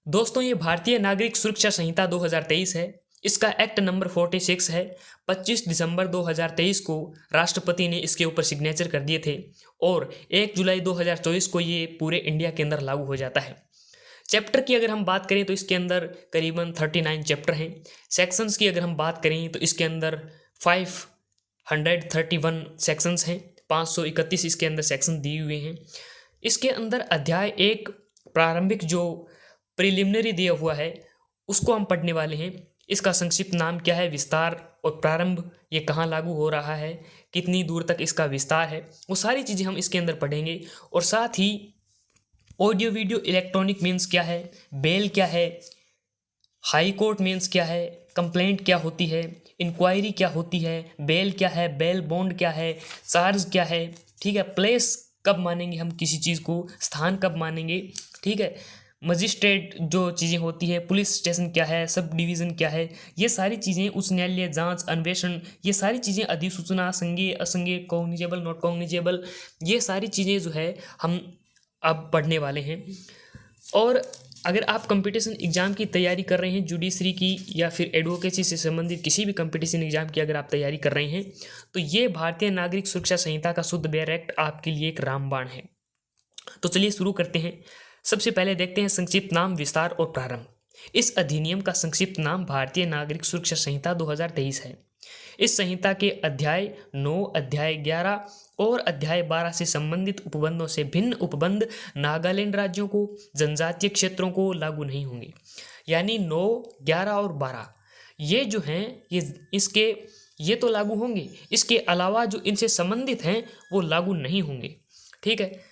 दोस्तों, ये भारतीय नागरिक सुरक्षा संहिता 2023 है। इसका एक्ट नंबर 46 है। 25 दिसंबर 2023 को राष्ट्रपति ने इसके ऊपर सिग्नेचर कर दिए थे और 1 जुलाई 2024 को ये पूरे इंडिया के अंदर लागू हो जाता है। चैप्टर की अगर हम बात करें तो इसके अंदर करीबन 39 चैप्टर हैं। सेक्शंस की अगर हम बात करें तो इसके अंदर 531 सेक्शंस हैं। 531 इसके अंदर सेक्शन दिए हुए हैं। इसके अंदर अध्याय 1 प्रारंभिक जो प्रिलिमिनरी दिया हुआ है उसको हम पढ़ने वाले हैं। इसका संक्षिप्त नाम क्या है, विस्तार और प्रारंभ, ये कहाँ लागू हो रहा है, कितनी दूर तक इसका विस्तार है, वो सारी चीज़ें हम इसके अंदर पढ़ेंगे। और साथ ही ऑडियो वीडियो इलेक्ट्रॉनिक मीन्स क्या है, बेल क्या है, हाई कोर्ट मीन्स क्या है, कंप्लेंट क्या होती है, इंक्वायरी क्या होती है, बेल क्या है, बेल बॉन्ड क्या है, चार्ज क्या है, ठीक है, प्लेस कब मानेंगे हम किसी चीज़ को, स्थान कब मानेंगे, ठीक है, मजिस्ट्रेट जो चीज़ें होती है, पुलिस स्टेशन क्या है, सब डिवीज़न क्या है, ये सारी चीज़ें, उच्च न्यायालय, जांच, अन्वेषण, ये सारी चीज़ें, अधिसूचना, संज्ञेय, असंज्ञेय, कॉग्निजेबल, नॉट कॉग्निजेबल, ये सारी चीज़ें जो है हम अब पढ़ने वाले हैं। और अगर आप कंपटीशन एग्ज़ाम की तैयारी कर रहे हैं, जुडिशरी की या फिर एडवोकेसी से संबंधित किसी भी कंपटीशन एग्ज़ाम की अगर आप तैयारी कर रहे हैं तो ये भारतीय नागरिक सुरक्षा संहिता का शुद्ध बेयर एक्ट आपके लिए एक रामबाण है। तो चलिए शुरू करते हैं। सबसे पहले देखते हैं संक्षिप्त नाम, विस्तार और प्रारंभ। इस अधिनियम का संक्षिप्त नाम भारतीय नागरिक सुरक्षा संहिता 2023 है। इस संहिता के अध्याय 9, अध्याय 11 और अध्याय 12 से संबंधित उपबंधों से भिन्न उपबंध नागालैंड राज्यों को, जनजातीय क्षेत्रों को लागू नहीं होंगे। यानी 9, 11 और 12 ये जो हैं ये तो लागू होंगे, इसके अलावा जो इनसे संबंधित हैं वो लागू नहीं होंगे, ठीक है।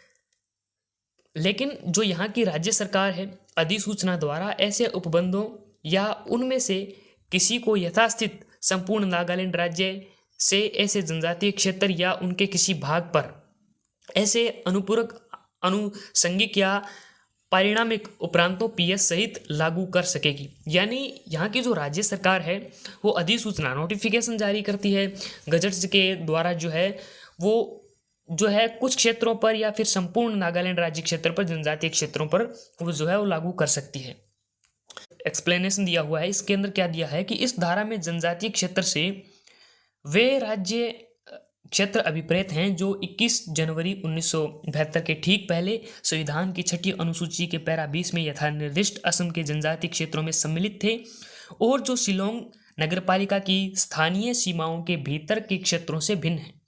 लेकिन जो यहाँ की राज्य सरकार है, अधिसूचना द्वारा ऐसे उपबंधों या उनमें से किसी को यथास्थित संपूर्ण नागालैंड राज्य से ऐसे जनजातीय क्षेत्र या उनके किसी भाग पर ऐसे अनुपूरक, अनुसंगिक या परिणामिक उपरांतों पीएस सहित लागू कर सकेगी। यानी यहाँ की जो राज्य सरकार है वो अधिसूचना, नोटिफिकेशन जारी करती है गजट के द्वारा, जो है वो जो है कुछ क्षेत्रों पर या फिर संपूर्ण नागालैंड राज्य क्षेत्र पर, जनजातीय क्षेत्रों पर वो जो है वो लागू कर सकती है। एक्सप्लेनेशन दिया हुआ है इसके अंदर, क्या दिया है कि इस धारा में जनजातीय क्षेत्र से वे राज्य क्षेत्र अभिप्रेत हैं जो 21 जनवरी 1972 के ठीक पहले संविधान की 6ठी अनुसूची के पैरा 20 में यथा निर्दिष्ट असम के जनजातीय क्षेत्रों में सम्मिलित थे और जो शिलोंग नगरपालिका की स्थानीय सीमाओं के भीतर के क्षेत्रों से भिन्न हैं।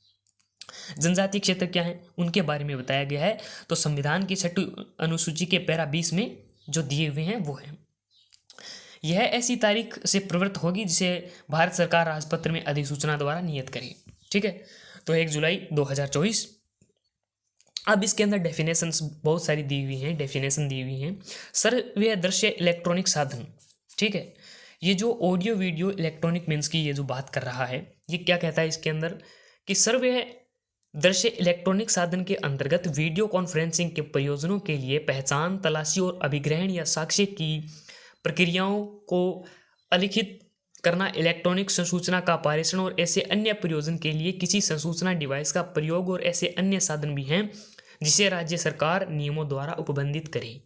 जनजातीय क्षेत्र क्या है उनके बारे में बताया गया है। तो संविधान की 6ठी अनुसूची के पैरा 20 में जो दिए हुए हैं वो है। यह ऐसी तारीख से प्रवृत्त होगी जिसे भारत सरकार राजपत्र में अधिसूचना द्वारा नियत करे, ठीक है। तो 1 जुलाई 2024। अब इसके अंदर डेफिनेशंस बहुत सारी दी हुई हैं, डेफिनेशन दी हुई हैं। सर्व दृश्य इलेक्ट्रॉनिक साधन, ठीक है। ये जो ऑडियो वीडियो इलेक्ट्रॉनिक मीन्स की ये जो बात कर रहा है, ये क्या कहता है इसके अंदर कि सर्व दृश्य इलेक्ट्रॉनिक साधन के अंतर्गत वीडियो कॉन्फ्रेंसिंग के प्रयोजनों के लिए पहचान, तलाशी और अभिग्रहण या साक्ष्य की प्रक्रियाओं को अलिखित करना, इलेक्ट्रॉनिक संसूचना का पारेषण और ऐसे अन्य प्रयोजन के लिए किसी संसूचना डिवाइस का प्रयोग और ऐसे अन्य साधन भी हैं जिसे राज्य सरकार नियमों द्वारा उपबंधित करे।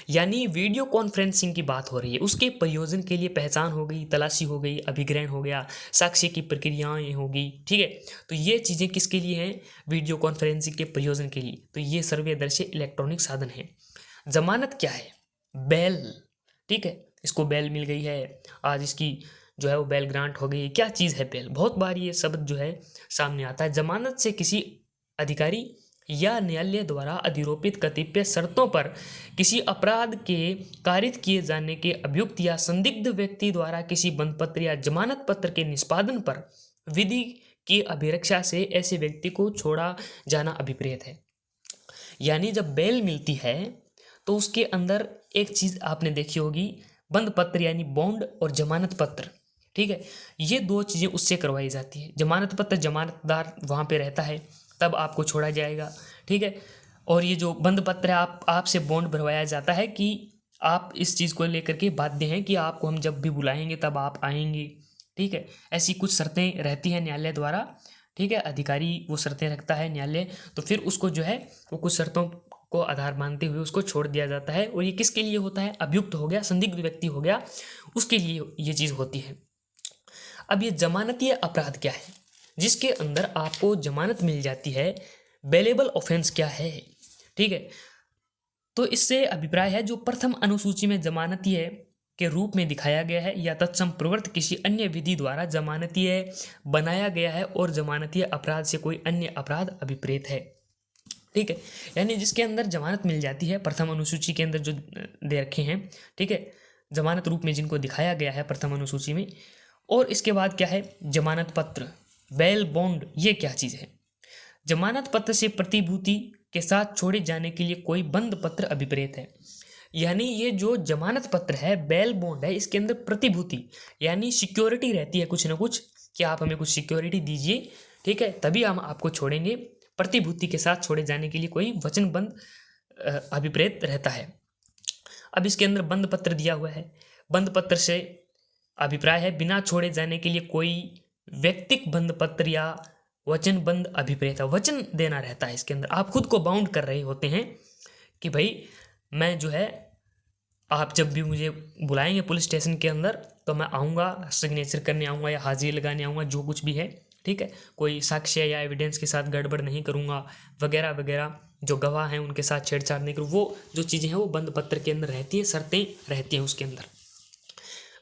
यानी वीडियो कॉन्फ्रेंसिंग की बात हो रही है, उसके प्रयोजन के लिए पहचान हो गई, तलाशी हो गई, अभिग्रहण हो गया, साक्ष्य की प्रक्रियाएं होगी, ठीक है। तो ये चीज़ें किसके लिए हैं, वीडियो कॉन्फ्रेंसिंग के प्रयोजन के लिए। तो ये सर्वदर्शी इलेक्ट्रॉनिक साधन है। जमानत क्या है, बेल, ठीक है, इसको बेल मिल गई है, आज इसकी जो है वो बेल ग्रांट हो गई। क्या चीज़ है बेल, बहुत बार ये शब्द जो है सामने आता है। जमानत से किसी अधिकारी या न्यायालय द्वारा अधिरोपित कतिपय शर्तों पर किसी अपराध के कारित किए जाने के अभियुक्त या संदिग्ध व्यक्ति द्वारा किसी बंद पत्र या जमानत पत्र के निष्पादन पर विधि की अभिरक्षा से ऐसे व्यक्ति को छोड़ा जाना अभिप्रेत है। यानी जब बेल मिलती है तो उसके अंदर एक चीज़ आपने देखी होगी, बंद पत्र यानी बॉन्ड और जमानत पत्र, ठीक है। ये दो चीज़ें उससे करवाई जाती है। जमानत पत्र, जमानतदार वहाँ पे रहता है तब आपको छोड़ा जाएगा, ठीक है। और ये जो बंद पत्र है, आपसे बॉन्ड भरवाया जाता है कि आप इस चीज़ को लेकर के बाध्य हैं कि आपको हम जब भी बुलाएंगे तब आप आएंगे, ठीक है। ऐसी कुछ शर्तें रहती हैं न्यायालय द्वारा, ठीक है। अधिकारी वो शर्तें रखता है न्यायालय, तो फिर उसको जो है वो कुछ शर्तों को आधार मानते हुए उसको छोड़ दिया जाता है। और ये किसके लिए होता है? अभियुक्त हो गया, संदिग्ध व्यक्ति हो गया, उसके लिए ये चीज़ होती है। अब ये जमानतीय अपराध क्या है, जिसके अंदर आपको जमानत मिल जाती है, बेलेबल ऑफेंस क्या है? ठीक है, तो इससे अभिप्राय है जो प्रथम अनुसूची में जमानतीय के रूप में दिखाया गया है या तत्सम प्रवृत्त किसी अन्य विधि द्वारा जमानतीय बनाया गया है और जमानतीय अपराध से कोई अन्य अपराध अभिप्रेत है। ठीक है, यानी जिसके अंदर जमानत मिल जाती है, प्रथम अनुसूची के अंदर जो दे रखे हैं, ठीक है, जमानत रूप में जिनको दिखाया गया है प्रथम अनुसूची में। और इसके बाद क्या है? जमानत पत्र, बेल बॉन्ड। ये क्या चीज़ है? जमानत पत्र से प्रतिभूति के साथ छोड़े जाने के लिए कोई बंद पत्र अभिप्रेत है। यानी ये जो जमानत पत्र है, बेल बॉन्ड है, इसके अंदर प्रतिभूति यानी सिक्योरिटी रहती है कुछ ना कुछ, कि आप हमें कुछ सिक्योरिटी दीजिए, ठीक है, तभी हम आपको छोड़ेंगे। प्रतिभूति के साथ छोड़े जाने के लिए कोई वचनबंद अभिप्रेत रहता है। अब इसके अंदर बंद पत्र दिया हुआ है। बंद पत्र से अभिप्राय है बिना छोड़े जाने के लिए कोई व्यक्तिक बंद पत्र या वचनबंद अभिप्रेत है। वचन देना रहता है इसके अंदर, आप खुद को बाउंड कर रहे होते हैं कि भाई मैं जो है, आप जब भी मुझे बुलाएंगे पुलिस स्टेशन के अंदर तो मैं आऊँगा, सिग्नेचर करने आऊँगा या हाजिरी लगाने आऊँगा, जो कुछ भी है, ठीक है, कोई साक्ष्य या एविडेंस के साथ गड़बड़ नहीं करूँगा वगैरह वगैरह, जो गवाह हैं उनके साथ छेड़छाड़ नहीं करूँ, वो जो चीज़ें हैं वो बंद पत्र के अंदर रहती है, शर्तें रहती हैं उसके अंदर।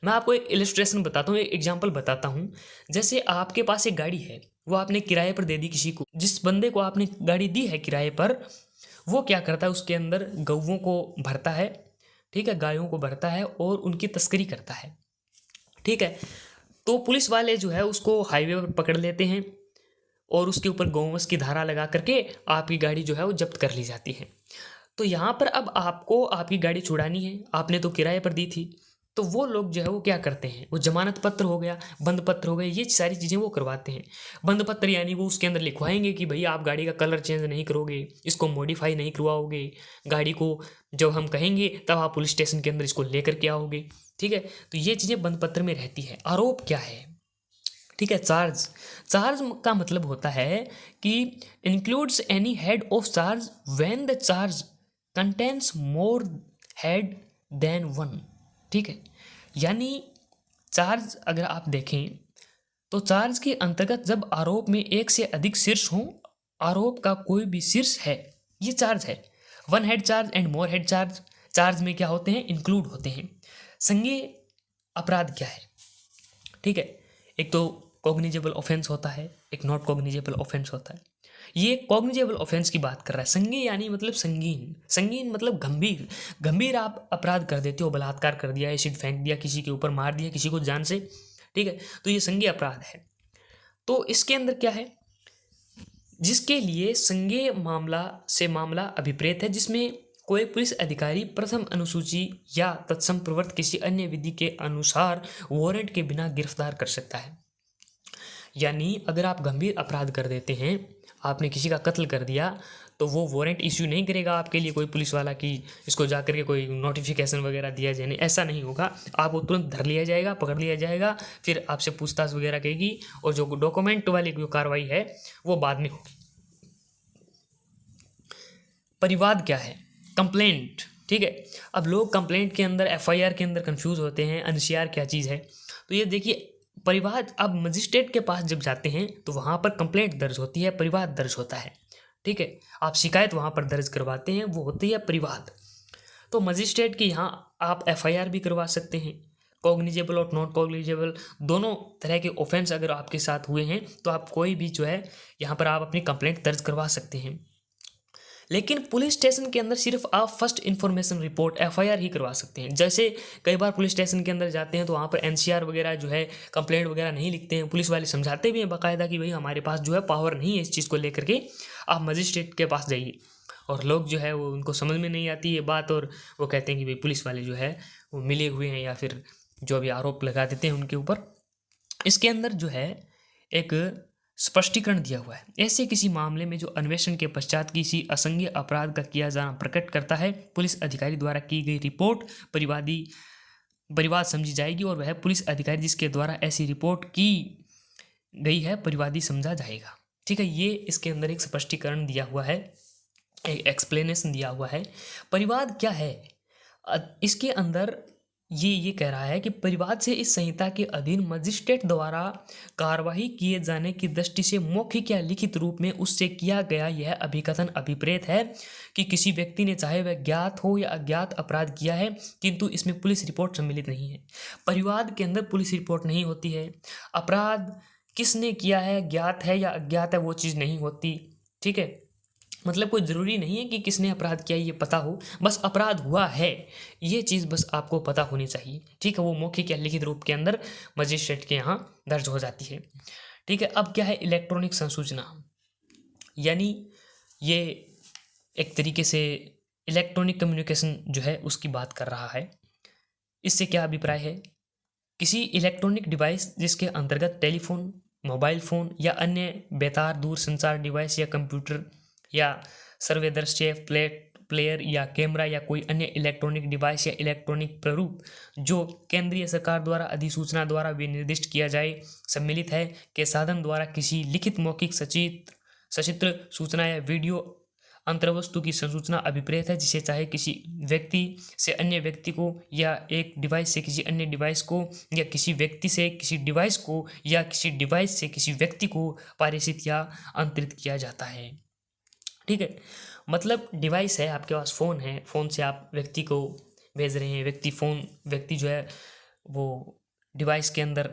मैं आपको एक इलस्ट्रेशन बताता हूँ, एक एग्जांपल बताता हूँ। जैसे आपके पास एक गाड़ी है, वो आपने किराए पर दे दी किसी को। जिस बंदे को आपने गाड़ी दी है किराए पर, वो क्या करता है, उसके अंदर गौवों को भरता है, ठीक है, गायों को भरता है और उनकी तस्करी करता है, ठीक है। तो पुलिस वाले जो है उसको हाईवे पर पकड़ लेते हैं और उसके ऊपर गौवंश की धारा लगा करके आपकी गाड़ी जो है वो जब्त कर ली जाती है। तो यहाँ पर अब आपको आपकी गाड़ी छुड़ानी है, आपने तो किराए पर दी थी, तो वो लोग जो है वो क्या करते हैं, वो जमानत पत्र हो गया, बंद पत्र हो गया, ये सारी चीज़ें वो करवाते हैं। बंद पत्र यानी वो उसके अंदर लिखवाएंगे कि भाई आप गाड़ी का कलर चेंज नहीं करोगे, इसको मॉडिफाई नहीं करवाओगे, गाड़ी को जब हम कहेंगे तब आप पुलिस स्टेशन के अंदर इसको लेकर के आओगे, ठीक है। तो ये चीज़ें बंद पत्र में रहती है। आरोप क्या है, ठीक है, चार्ज। चार्ज का मतलब होता है कि includes any head of charge when the charge contains more head than one, ठीक है। यानी चार्ज अगर आप देखें तो चार्ज के अंतर्गत जब आरोप में एक से अधिक शीर्ष हों, आरोप का कोई भी शीर्ष है, ये चार्ज है। One head charge and more head charge, charge में क्या होते हैं, इंक्लूड होते हैं। संज्ञेय अपराध क्या है, ठीक है, एक तो कॉग्निजेबल ऑफेंस होता है, एक नॉट कॉग्निजेबल ऑफेंस होता है। ये कॉग्निजेबल ऑफेंस की बात कर रहा है। संज्ञेय यानी मतलब संगीन, संगीन मतलब गंभीर। गंभीर आप अपराध कर देते हो, बलात्कार कर दिया, एसिड फेंक दिया, किसी के ऊपर मार दिया किसी को जान से, ठीक है, तो ये संज्ञेय अपराध है। तो इसके अंदर क्या है, जिसके लिए संज्ञेय मामला से मामला अभिप्रेत है, जिसमें कोई पुलिस अधिकारी प्रथम अनुसूची या तत्सम प्रवृत्त किसी अन्य विधि के अनुसार वारंट के बिना गिरफ्तार कर सकता है। यानी अगर आप गंभीर अपराध कर देते हैं, आपने किसी का कत्ल कर दिया, तो वो वारंट इश्यू नहीं करेगा आपके लिए कोई पुलिस वाला कि इसको जा करके कोई नोटिफिकेशन वगैरह दिया जाए, नहीं, ऐसा नहीं होगा। आपको तुरंत धर लिया जाएगा, पकड़ लिया जाएगा, फिर आपसे पूछताछ वगैरह करेगी और जो डॉक्यूमेंट वाली जो कार्रवाई है वो बाद में होगी। परिवाद क्या है, कंप्लेंट, ठीक है। अब लोग कंप्लेंट के अंदर, एफआईआर के अंदर कंफ्यूज होते हैं, एनसीआर क्या चीज़ है। तो ये देखिए, परिवाद, अब मजिस्ट्रेट के पास जब जाते हैं तो वहाँ पर कंप्लेंट दर्ज होती है, परिवाद दर्ज होता है, ठीक है। आप शिकायत वहाँ पर दर्ज करवाते हैं, वो होती है परिवाद। तो मजिस्ट्रेट की यहाँ आप एफआईआर भी करवा सकते हैं। कॉग्निजेबल और नॉट कॉग्निजेबल दोनों तरह के ऑफेंस अगर आपके साथ हुए हैं तो आप कोई भी जो है यहाँ पर आप अपनी कंप्लेंट दर्ज करवा सकते हैं। लेकिन पुलिस स्टेशन के अंदर सिर्फ आप फर्स्ट इन्फॉर्मेशन रिपोर्ट एफआईआर ही करवा सकते हैं। जैसे कई बार पुलिस स्टेशन के अंदर जाते हैं तो वहाँ पर एनसीआर वगैरह जो है, कंप्लेंट वगैरह नहीं लिखते हैं। पुलिस वाले समझाते भी हैं बाकायदा कि भाई हमारे पास जो है पावर नहीं है इस चीज़ को लेकर के, आप मजिस्ट्रेट के पास जाइए। और लोग जो है वो उनको समझ में नहीं आती ये बात, और वो कहते हैं कि भाई पुलिस वाले जो है वो मिले हुए हैं या फिर जो भी आरोप लगा देते हैं उनके ऊपर। इसके अंदर जो है एक स्पष्टीकरण दिया हुआ है। ऐसे किसी मामले में जो अन्वेषण के पश्चात किसी असंज्ञेय अपराध का किया जाना प्रकट करता है, पुलिस अधिकारी द्वारा की गई रिपोर्ट परिवाद समझी जाएगी और वह पुलिस अधिकारी जिसके द्वारा ऐसी रिपोर्ट की गई है परिवादी समझा जाएगा, ठीक है। ये इसके अंदर एक स्पष्टीकरण दिया हुआ है। एक एक्सप्लेनेशन दिया हुआ है। परिवाद क्या है? इसके अंदर ये कह रहा है कि परिवाद से इस संहिता के अधीन मजिस्ट्रेट द्वारा कार्यवाही किए जाने की दृष्टि से मौखिक या लिखित रूप में उससे किया गया यह अभिकथन अभिप्रेत है कि किसी व्यक्ति ने चाहे वह ज्ञात हो या अज्ञात अपराध किया है, किंतु इसमें पुलिस रिपोर्ट सम्मिलित नहीं है। परिवाद के अंदर पुलिस रिपोर्ट नहीं होती है। अपराध किसने किया है, ज्ञात है या अज्ञात है, वो चीज़ नहीं होती। ठीक है, मतलब कोई ज़रूरी नहीं है कि किसने अपराध किया ये पता हो, बस अपराध हुआ है ये चीज़ बस आपको पता होनी चाहिए। ठीक है, वो मौखिक या लिखित रूप के अंदर मजिस्ट्रेट के यहाँ दर्ज हो जाती है। ठीक है, अब क्या है इलेक्ट्रॉनिक संसूचना, यानी ये एक तरीके से इलेक्ट्रॉनिक कम्युनिकेशन जो है उसकी बात कर रहा है। इससे क्या अभिप्राय है? किसी इलेक्ट्रॉनिक डिवाइस जिसके अंतर्गत टेलीफोन, मोबाइल फ़ोन या अन्य बेतार दूरसंचार डिवाइस या कंप्यूटर या सर्वेदृश्य प्लेयर या कैमरा या कोई अन्य इलेक्ट्रॉनिक डिवाइस या इलेक्ट्रॉनिक प्रारूप जो केंद्रीय सरकार द्वारा अधिसूचना द्वारा विनिर्दिष्ट किया जाए सम्मिलित है के साधन द्वारा किसी लिखित, मौखिक, सचित्र सूचना या वीडियो अंतर्वस्तु की संसूचना अभिप्रेत है, जिसे चाहे किसी व्यक्ति से अन्य व्यक्ति को या एक डिवाइस से किसी अन्य डिवाइस को या किसी व्यक्ति से किसी डिवाइस को या किसी डिवाइस से किसी व्यक्ति को पारित या अंतरित किया जाता है। ठीक है, मतलब डिवाइस है, आपके पास फ़ोन है, फ़ोन से आप व्यक्ति को भेज रहे हैं, व्यक्ति जो है वो डिवाइस के अंदर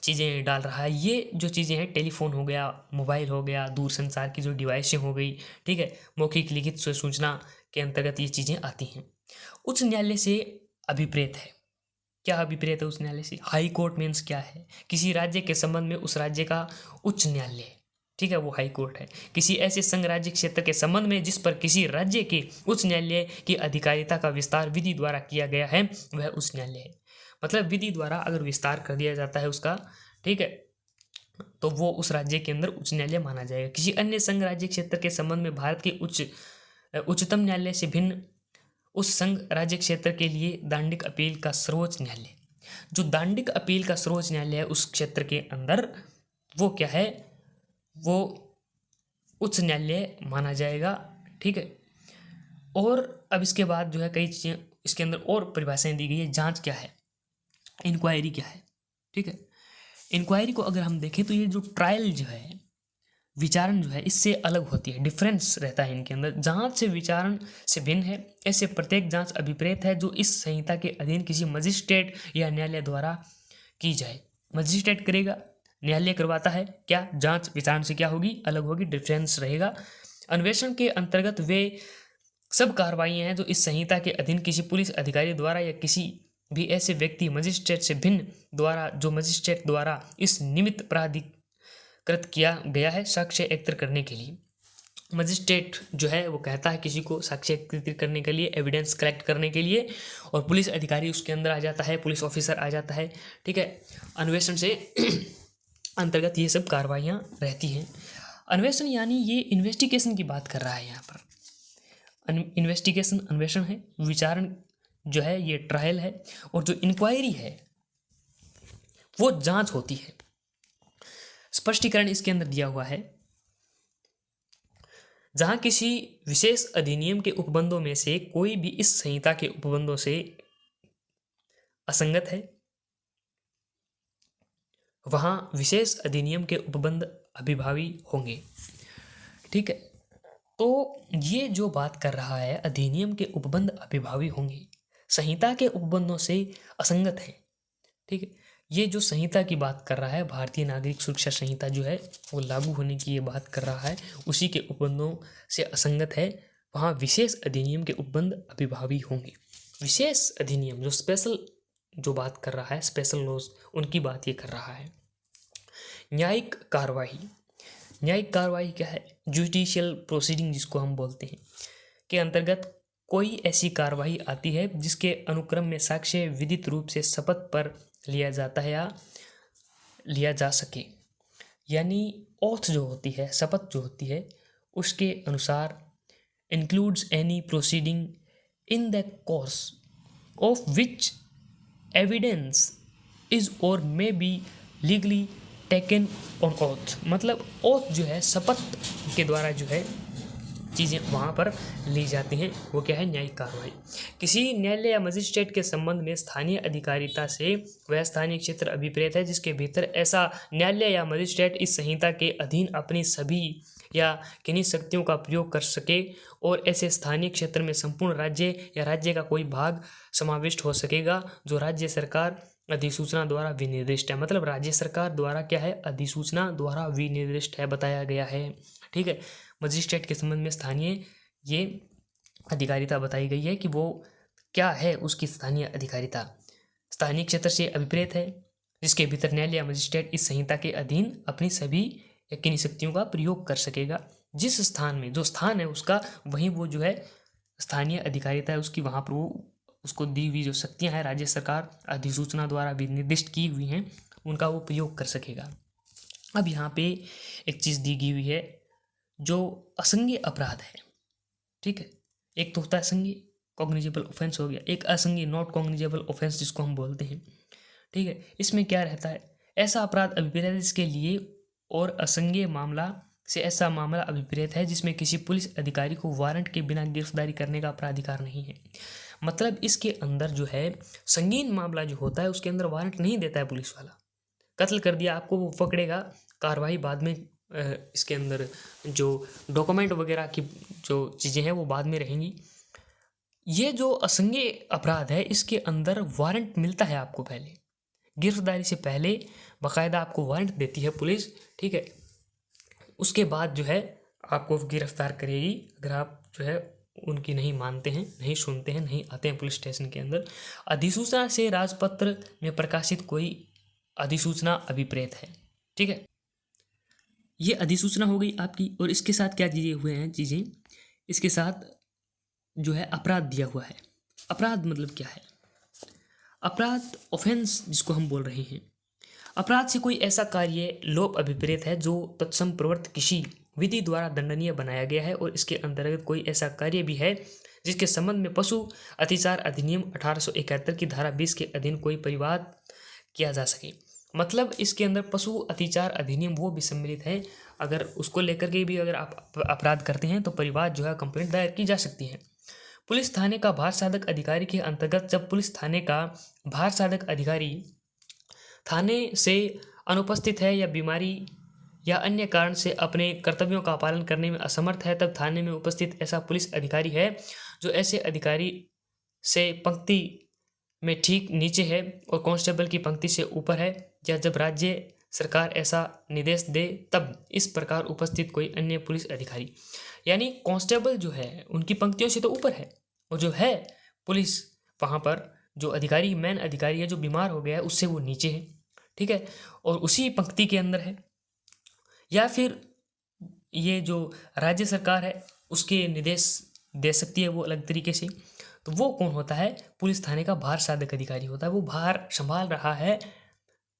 चीज़ें डाल रहा है। ये जो चीज़ें हैं, टेलीफोन हो गया, मोबाइल हो गया, दूरसंचार की जो डिवाइसें हो गई, ठीक है, मौखिक लिखित सूचना के अंतर्गत ये चीज़ें आती हैं। उच्च न्यायालय से अभिप्रेत है। क्या अभिप्रेत है उच्च न्यायालय से? हाई कोर्ट मीन्स क्या है? किसी राज्य के संबंध में उस राज्य का उच्च न्यायालय, ठीक है, वो हाई कोर्ट है। किसी ऐसे संघ राज्य क्षेत्र के संबंध में जिस पर किसी राज्य के उच्च न्यायालय की अधिकारिता का विस्तार विधि द्वारा किया गया है, वह उच्च न्यायालय है। मतलब विधि द्वारा अगर विस्तार कर दिया जाता है उसका, ठीक है, तो वो उस राज्य के अंदर उच्च न्यायालय माना जाएगा। किसी अन्य संघ राज्य क्षेत्र के संबंध में भारत के उच्चतम न्यायालय से भिन्न उस संघ राज्य क्षेत्र के लिए दांडिक अपील का सर्वोच्च न्यायालय, जो दांडिक अपील का सर्वोच्च न्यायालय है उस क्षेत्र के अंदर, वो क्या है, वो उच्च न्यायालय माना जाएगा। ठीक है, और अब इसके बाद जो है कई चीज़ें इसके अंदर और परिभाषाएं दी गई है। जांच क्या है, इंक्वायरी क्या है। ठीक है, इंक्वायरी को अगर हम देखें तो ये जो ट्रायल जो है, विचारण जो है, इससे अलग होती है, डिफरेंस रहता है इनके अंदर। जांच से विचारण से भिन्न है। ऐसे प्रत्येक जांच अभिप्रेत है जो इस संहिता के अधीन किसी मजिस्ट्रेट या न्यायालय द्वारा की जाए। मजिस्ट्रेट करेगा, न्यायालय करवाता है। क्या जांच विचारण से क्या होगी, अलग होगी, डिफरेंस रहेगा। अन्वेषण के अंतर्गत वे सब कार्रवाइयाँ हैं जो इस संहिता के अधीन किसी पुलिस अधिकारी द्वारा या किसी भी ऐसे व्यक्ति मजिस्ट्रेट से भिन्न द्वारा, जो मजिस्ट्रेट द्वारा इस निमित्त प्राधिकृत किया गया है साक्ष्य एकत्र करने के लिए। मजिस्ट्रेट जो है वो कहता है किसी को साक्ष्य एकत्र करने के लिए, एविडेंस कलेक्ट करने के लिए, और पुलिस अधिकारी उसके अंदर आ जाता है, पुलिस ऑफिसर आ जाता है। ठीक है, अन्वेषण से अंतर्गत ये सब कार्रवाइयाँ रहती हैं। अन्वेषण यानी ये इन्वेस्टिगेशन की बात कर रहा है यहाँ पर। इन्वेस्टिगेशन अन्वेषण है, विचारण जो है ये ट्रायल है, और जो इंक्वायरी है वो जांच होती है। स्पष्टीकरण इसके अंदर दिया हुआ है, जहां किसी विशेष अधिनियम के उपबंधों में से कोई भी इस संहिता के उपबंधों से असंगत है, वहां विशेष अधिनियम के उपबंध अभिभावी होंगे। ठीक है, तो ये जो बात कर रहा है, अधिनियम के उपबंध अभिभावी होंगे, संहिता के उपबंधों से असंगत है। ठीक है, ये जो संहिता की बात कर रहा है, भारतीय नागरिक सुरक्षा संहिता जो है वो लागू होने की ये बात कर रहा है, उसी के उपबंधों से असंगत है, वहाँ विशेष अधिनियम के उपबंध अभिभावी होंगे। विशेष अधिनियम जो स्पेशल जो बात कर रहा है, स्पेशल लॉज, उनकी बात ये कर रहा है। न्यायिक कार्रवाई, न्यायिक कार्रवाई क्या है? जुडिशियल प्रोसीडिंग जिसको हम बोलते हैं, के अंतर्गत कोई ऐसी कार्रवाई आती है जिसके अनुक्रम में साक्ष्य विधित रूप से शपथ पर लिया जाता है या लिया जा सके। यानी ओथ जो होती है, शपथ जो होती है, उसके अनुसार includes any proceeding in the course of which evidence is or may be legally taken on oath. मतलब ओथ जो है, शपथ के द्वारा जो है चीज़ें वहाँ पर ली जाती हैं। वो क्या है, न्यायिक कार्रवाई। किसी न्यायालय या मजिस्ट्रेट के संबंध में स्थानीय अधिकारिता से वह स्थानीय क्षेत्र अभिप्रेत है जिसके भीतर ऐसा न्यायालय या मजिस्ट्रेट इस संहिता के अधीन अपनी सभी या किन्हीं शक्तियों का प्रयोग कर सके, और ऐसे स्थानीय क्षेत्र में संपूर्ण राज्य या राज्य का कोई भाग समाविष्ट हो सकेगा जो राज्य सरकार अधिसूचना द्वारा विनिर्दिष्ट है। मतलब राज्य सरकार द्वारा क्या है, अधिसूचना द्वारा विनिर्दिष्ट है, बताया गया है। ठीक है, मजिस्ट्रेट के संबंध में स्थानीय ये अधिकारिता बताई गई है कि वो क्या है, उसकी स्थानीय अधिकारिता स्थानीय क्षेत्र से अभिप्रेत है जिसके भीतर न्यायालय या मजिस्ट्रेट इस संहिता के अधीन अपनी सभी या किन्हीं शक्तियों का प्रयोग कर सकेगा। जिस स्थान में, जो स्थान है उसका, वहीं वो जो है स्थानीय अधिकारिता है उसकी, वहाँ पर वो उसको दी हुई जो शक्तियाँ हैं राज्य सरकार अधिसूचना द्वारा विनिर्दिष्ट की हुई हैं उनका वो प्रयोग कर सकेगा। अब यहाँ पे एक चीज़ दी गई हुई है जो असंज्ञेय अपराध है। ठीक है, एक तो होता है संज्ञेय, कॉग्निजेबल ऑफेंस हो गया, एक असंज्ञेय नॉट कॉग्निजेबल ऑफेंस जिसको हम बोलते हैं। ठीक है, इसमें क्या रहता है, ऐसा अपराध अभिप्रेत है जिसके लिए और असंज्ञेय मामला से ऐसा मामला अभिप्रेत है जिसमें किसी पुलिस अधिकारी को वारंट के बिना गिरफ्तारी करने का अपराधिकार नहीं है। मतलब इसके अंदर जो है संगीन मामला जो होता है उसके अंदर वारंट नहीं देता है पुलिस वाला, कत्ल कर दिया आपको, वो पकड़ेगा, कार्रवाई बाद में इसके अंदर जो डॉक्यूमेंट वगैरह की जो चीज़ें हैं वो बाद में रहेंगी। ये जो असंज्ञेय अपराध है इसके अंदर वारंट मिलता है आपको, पहले गिरफ्तारी से पहले बाकायदा आपको वारंट देती है पुलिस। ठीक है, उसके बाद जो है आपको गिरफ्तार करेगी अगर आप जो है उनकी नहीं मानते हैं, नहीं सुनते हैं, नहीं आते हैं पुलिस स्टेशन के अंदर। अधिसूचना से राजपत्र में प्रकाशित कोई अधिसूचना अभिप्रेत है। ठीक है, ये अधिसूचना हो गई आपकी, और इसके साथ क्या दिए हुए हैं चीज़ें, इसके साथ जो है अपराध दिया हुआ है। अपराध मतलब क्या है, अपराध ऑफेंस जिसको हम बोल रहे हैं, अपराध से कोई ऐसा कार्य लोप अभिप्रेत है जो तत्सम प्रवृत्त किसी विधि द्वारा दंडनीय बनाया गया है, और इसके अंतर्गत कोई ऐसा कार्य भी है जिसके संबंध में पशु अतिचार अधिनियम 1871 की धारा 20 के अधीन कोई परिवाद किया जा सके। मतलब इसके अंदर पशु अतिचार अधिनियम वो भी सम्मिलित है, अगर उसको लेकर के भी अगर आप अपराध करते हैं तो परिवाद जो है कंप्लेंट दायर की जा सकती है। पुलिस थाने का भार साधक अधिकारी के अंतर्गत, जब पुलिस थाने का भार साधक अधिकारी थाने से अनुपस्थित है या बीमारी या अन्य कारण से अपने कर्तव्यों का पालन करने में असमर्थ है, तब थाने में उपस्थित ऐसा पुलिस अधिकारी है जो ऐसे अधिकारी से पंक्ति में ठीक नीचे है और कांस्टेबल की पंक्ति से ऊपर है, या जब राज्य सरकार ऐसा निर्देश दे तब इस प्रकार उपस्थित कोई अन्य पुलिस अधिकारी, यानी कांस्टेबल जो है उनकी पंक्तियों से तो ऊपर है, और जो है पुलिस वहाँ पर जो अधिकारी मेन अधिकारी है जो बीमार हो गया है उससे वो नीचे है। ठीक है, और उसी पंक्ति के अंदर है, या फिर ये जो राज्य सरकार है उसके निर्देश दे सकती है वो अलग तरीके से। तो वो कौन होता है, पुलिस थाने का भार साधक अधिकारी होता है, वो भार संभाल रहा है।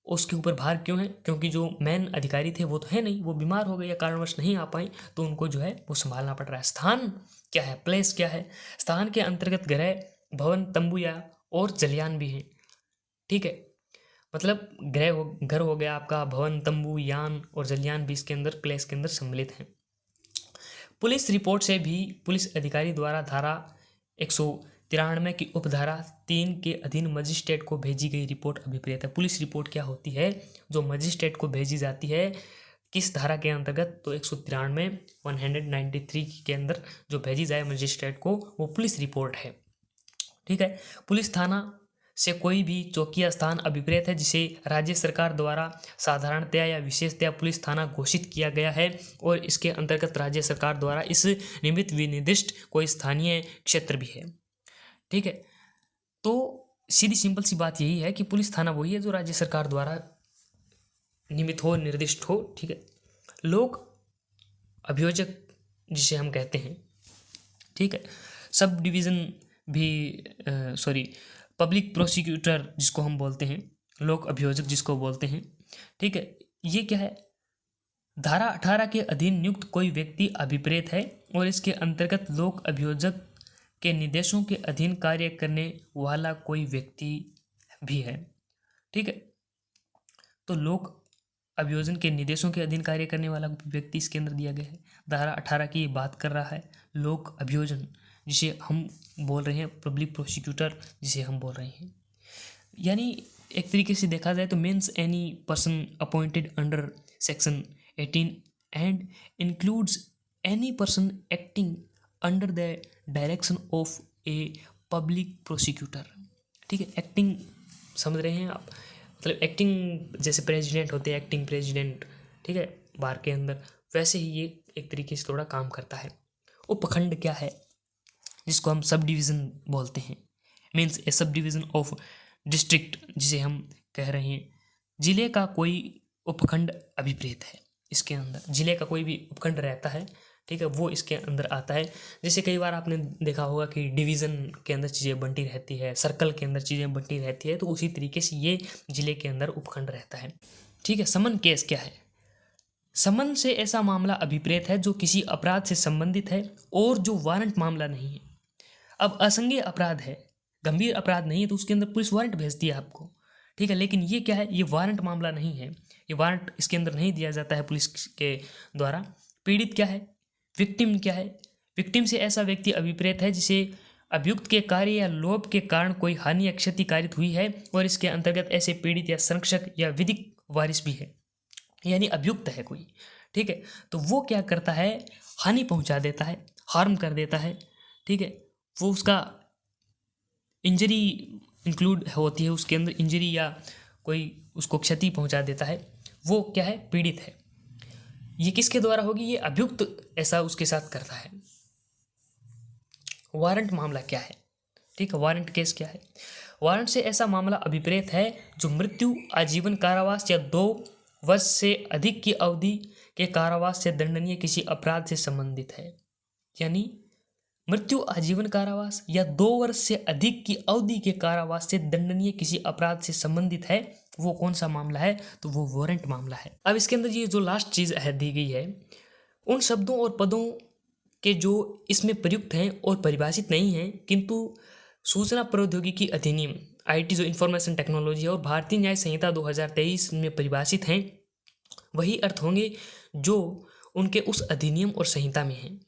उसके ऊपर भार क्यों है, क्योंकि जो मेन अधिकारी थे वो तो है नहीं, वो बीमार हो गए या कारणवश नहीं आ पाए, तो उनको जो है वो संभालना पड़ रहा है। स्थान क्या है, प्लेस क्या है, स्थान के अंतर्गत गृह, भवन, तंबू या और जलयान भी हैं। ठीक है, मतलब घर हो गया आपका, भवन, तंबू, यान और जलयान भी इसके अंदर प्लेस के अंदर सम्मिलित हैं। पुलिस रिपोर्ट से भी पुलिस अधिकारी द्वारा धारा 193 की उपधारा 3 के अधीन मजिस्ट्रेट को भेजी गई रिपोर्ट अभिप्रेत है। पुलिस रिपोर्ट क्या होती है, जो मजिस्ट्रेट को भेजी जाती है, किस धारा के अंतर्गत, तो 193 के अंदर जो भेजी जाए मजिस्ट्रेट को वो पुलिस रिपोर्ट है। ठीक है, पुलिस थाना से कोई भी चौकी स्थान अभिप्रेत है जिसे राज्य सरकार द्वारा साधारणतया या विशेषतया पुलिस थाना घोषित किया गया है, और इसके अंतर्गत राज्य सरकार द्वारा इस निमित्त विनिर्दिष्ट कोई स्थानीय क्षेत्र भी है। ठीक है, तो सीधी सिंपल सी बात यही है कि पुलिस थाना वही है जो राज्य सरकार द्वारा निमित्त हो, निर्दिष्ट हो। ठीक है, लोक अभियोजक जिसे हम कहते हैं, ठीक है, सब डिवीज़न भी पब्लिक प्रोसिक्यूटर जिसको हम बोलते हैं, लोक अभियोजक जिसको बोलते हैं। ठीक है, ये क्या है, धारा 18 के अधीन नियुक्त कोई व्यक्ति अभिप्रेत है और इसके अंतर्गत लोक अभियोजक के निर्देशों के अधीन कार्य करने वाला कोई व्यक्ति भी है। ठीक है, तो लोक अभियोजन के निर्देशों के अधीन कार्य करने वाला व्यक्ति इसके अंदर दिया गया है। धारा 18 की ये बात कर रहा है लोक अभियोजन, जिसे हम बोल रहे हैं पब्लिक प्रोसिक्यूटर, जिसे हम बोल रहे हैं। यानी एक तरीके से देखा जाए तो means any person appointed under section 18 and includes any person acting under the direction of a public prosecutor. ठीक है, एक्टिंग समझ रहे हैं आप, मतलब एक्टिंग जैसे प्रेसिडेंट होते हैं, एक्टिंग प्रेसिडेंट, ठीक है, बार के अंदर, वैसे ही ये एक तरीके से थोड़ा काम करता है। उपखंड क्या है, जिसको हम सब डिवीज़न बोलते हैं, means A sub division of district, जिसे हम कह रहे हैं। जिले का कोई उपखंड अभिप्रेत है, इसके अंदर जिले का कोई भी उपखंड रहता है, ठीक है, वो इसके अंदर आता है। जैसे कई बार आपने देखा होगा कि डिवीज़न के अंदर चीज़ें बंटी रहती है, सर्कल के अंदर चीज़ें बंटी रहती है, तो उसी तरीके से ये जिले के अंदर उपखंड रहता है। ठीक है, समन केस क्या है? समन से ऐसा मामला अभिप्रेत है जो किसी अपराध से संबंधित है और जो वारंट मामला नहीं है। अब असंज्ञेय अपराध है, गंभीर अपराध नहीं है, तो उसके अंदर पुलिस वारंट भेजती है आपको, ठीक है, लेकिन ये क्या है, ये वारंट मामला नहीं है, ये वारंट इसके अंदर नहीं दिया जाता है पुलिस के द्वारा। पीड़ित क्या है? विक्टिम क्या है? विक्टिम से ऐसा व्यक्ति अभिप्रेत है जिसे अभियुक्त के कार्य या लोभ के कारण कोई हानि या क्षति कारित हुई है और इसके अंतर्गत ऐसे पीड़ित या संरक्षक या विधिक वारिस भी है, यानी अभियुक्त है कोई, ठीक है, तो वो क्या करता है, हानि पहुंचा देता है, हार्म कर देता है, ठीक है, वो उसका इंजरी इंक्लूड होती है, उसके अंदर इंजरी या कोई उसको क्षति पहुंचा देता है, वो क्या है, पीड़ित है। ये किसके द्वारा होगी? ये अभियुक्त ऐसा उसके साथ करता है। वारंट मामला क्या है? ठीक है, वारंट केस क्या है? वारंट से ऐसा मामला अभिप्रेत है जो मृत्यु, आजीवन कारावास या 2 वर्ष से अधिक की अवधि के कारावास से दंडनीय किसी अपराध से संबंधित है। यानी मृत्यु, आजीवन कारावास या 2 वर्ष से अधिक की अवधि के कारावास से दंडनीय किसी अपराध से संबंधित है, वो कौन सा मामला है? तो वो वारंट मामला है। अब इसके अंदर ये जो लास्ट चीज़ है दी गई है, उन शब्दों और पदों के जो इसमें प्रयुक्त हैं और परिभाषित नहीं हैं, किंतु सूचना प्रौद्योगिकी अधिनियम IT जो इंफॉर्मेशन टेक्नोलॉजी है और भारतीय न्याय संहिता 2023 में परिभाषित हैं, वही अर्थ होंगे जो उनके उस अधिनियम और संहिता में हैं।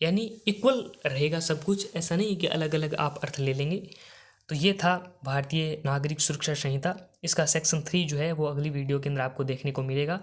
यानी इक्वल रहेगा सब कुछ, ऐसा नहीं कि अलग अलग आप अर्थ ले लेंगे। तो ये था भारतीय नागरिक सुरक्षा संहिता, इसका सेक्शन 3 जो है वो अगली वीडियो के अंदर आपको देखने को मिलेगा।